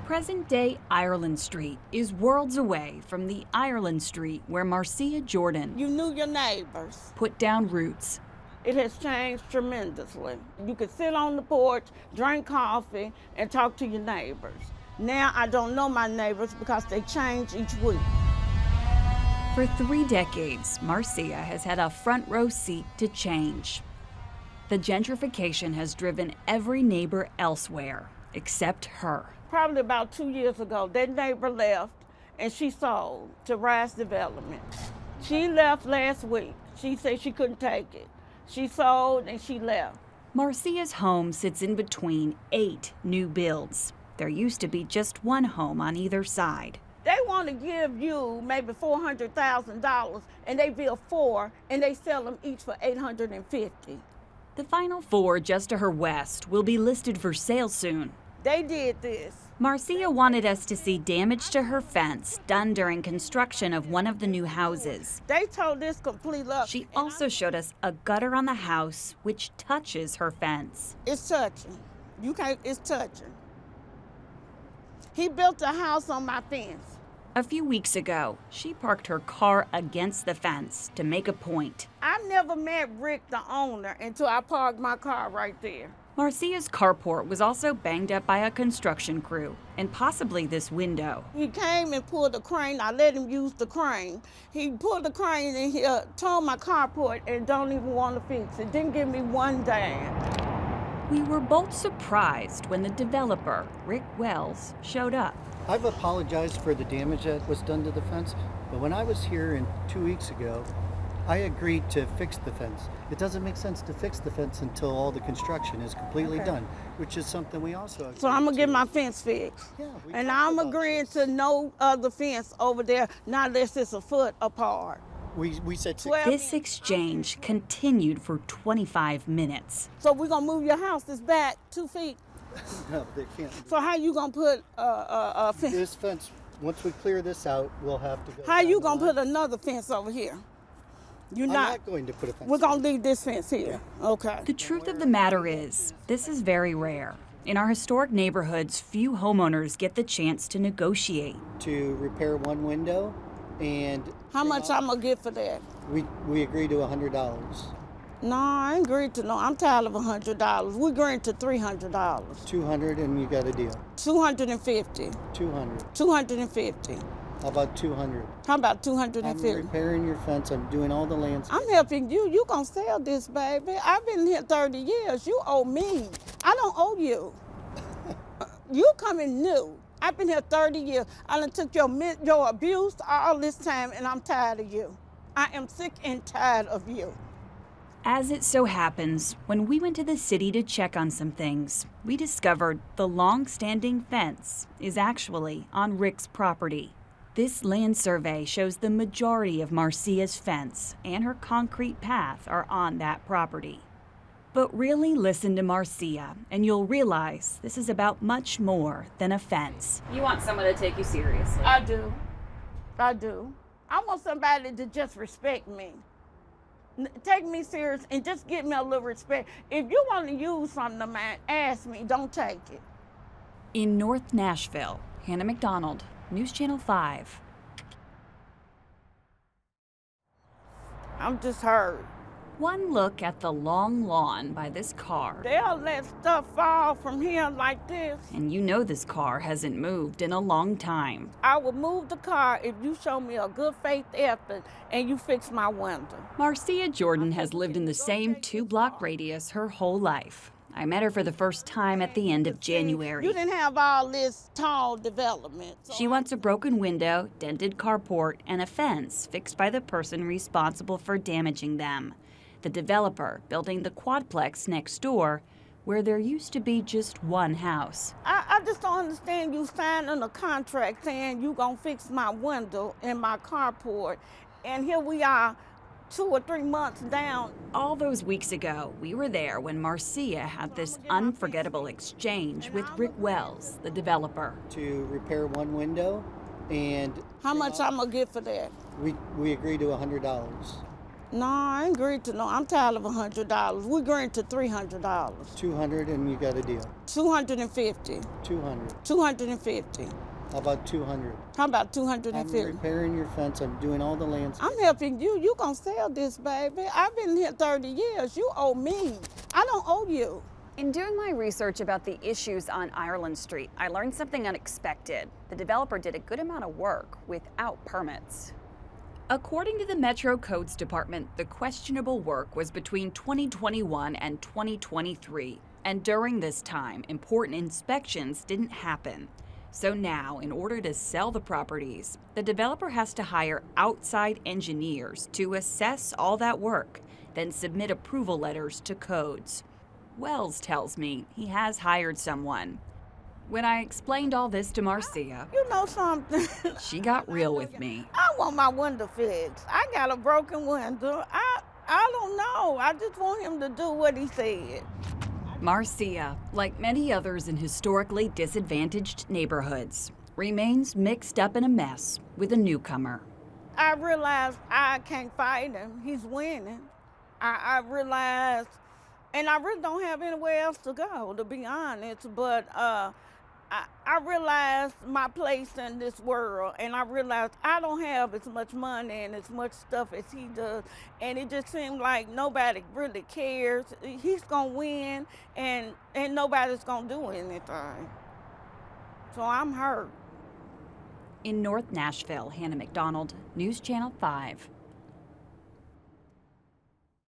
Present-day Ireland Street is worlds away from the Ireland Street where Marcia Jordan You knew your neighbors. put down roots. It has changed tremendously. You could sit on the porch, drink coffee, and talk to your neighbors. Now I don't know my neighbors because they change each week. For 3 decades, Marcia has had a front row seat to change. The gentrification has driven every neighbor elsewhere except her. Probably about 2 years ago, that neighbor left and she sold to Rise Development. She left last week. She said she couldn't take it. She sold and she left. Marcia's home sits in between 8 new builds. There used to be just one home on either side. They want to give you maybe $400,000 and they build 4 and they sell them each for $850. The final 4 just to her west will be listed for sale soon. They did this. Marcia wanted us to see damage to her fence done during construction of one of the new houses. They told this complete up. She also showed us a gutter on the house which touches her fence. It's touching. You can't, it's touching. He built a house on my fence. A few weeks ago, she parked her car against the fence to make a point. I never met Rick, the owner, until I parked my car right there. Marcia's carport was also banged up by a construction crew, and possibly this window. He came and pulled the crane. I let him use the crane. He pulled the crane and he tore my carport and don't even want to fix it. Didn't give me one dime. We were both surprised when the developer, Rick Wells, showed up. I've apologized for the damage that was done to the fence, but when I was here 2 weeks ago, I agreed to fix the fence. It doesn't make sense to fix the fence until all the construction is completely done, which is something we also agreed So I'm going to get to. my fence fixed. Yeah, And I'm agreeing to no other fence over there, not unless it's a foot apart. We said 6. 12 This exchange continued for 25 minutes. So we're going to move your house this back 2 feet. No, they can't. So how you going to put a fence? This fence, once we clear this out, we'll have to go. How down you the going to line. put another fence over here? You're I'm not. not going to put a fence. We're going to leave this fence here. Okay. The truth of the matter is, this is very rare. In our historic neighborhoods, few homeowners get the chance to negotiate. To repair one window, and How much I'm going to get for that? we agreed to $100. No, I ain't agreed to no. I'm tired of $100. We agreed to $300. $200, and you got a deal. $250. $200. $250. How about $200? How about I'm $250? repairing your fence. I'm doing all the landscaping. I'm helping you. You gonna sell this, baby. I've been here 30 years. You owe me. I don't owe you. You coming new. I've been here 30 years. I done took your abuse all this time, and I'm tired of you. I am sick and tired of you. As it so happens, when we went to the city to check on some things, we discovered the long-standing fence is actually on Rick's property. This land survey shows the majority of Marcia's fence and her concrete path are on that property. But really listen to Marcia, and you'll realize this is about much more than a fence. You want someone to take you seriously. I do. I do. I want somebody to just respect me. Take me serious and just give me a little respect. If you want to use something of mine, ask me. Don't take it. In North Nashville, Hannah McDonald, News Channel 5. I'm just hurt. One look at the long lawn by this car, They'll let stuff fall from here like this. and you know this car hasn't moved in a long time. I will move the car if you show me a good faith effort and you fix my window. Marcia Jordan has lived in the same 2-block radius her whole life. I met her for the first time at the end of January. You didn't have all this tall development. She wants a broken window, dented carport, and a fence fixed by the person responsible for damaging them. The developer building the quadplex next door, where there used to be just one house. I just don't understand you signing a contract saying you gonna fix my window and my carport, and here we are 2 or 3 months down. All those weeks ago, we were there when Marcia had this unforgettable exchange with Rick Wells, the developer. To repair one window, and How much I'm gonna get for that? we agreed to $100. No, I ain't agreed to no. I'm tired of $100. We agreed to $300. 200 and you got a deal. 250. 200. 250. How about 200? How about I'm 250? repairing your fence. I'm doing all the landscaping. I'm helping you. You gonna sell this, baby. I've been here 30 years. You owe me. I don't owe you. In doing my research about the issues on Ireland Street, I learned something unexpected. The developer did a good amount of work without permits. According to the Metro Codes Department, the questionable work was between 2021 and 2023, and during this time, important inspections didn't happen. So now, in order to sell the properties, the developer has to hire outside engineers to assess all that work, then submit approval letters to codes. Wells tells me he has hired someone. When I explained all this to Marcia, You know something? she got real with me. I want my window fixed. I got a broken window. I don't know. I just want him to do what he said. Marcia, like many others in historically disadvantaged neighborhoods, remains mixed up in a mess with a newcomer. I realized I can't fight him. He's winning. I realized, and I really don't have anywhere else to go, to be honest, but I realized my place in this world, and I realized I don't have as much money and as much stuff as he does, and it just seemed like nobody really cares. He's gonna win, and nobody's gonna do anything. So I'm hurt. In North Nashville, Hannah McDonald, News Channel 5.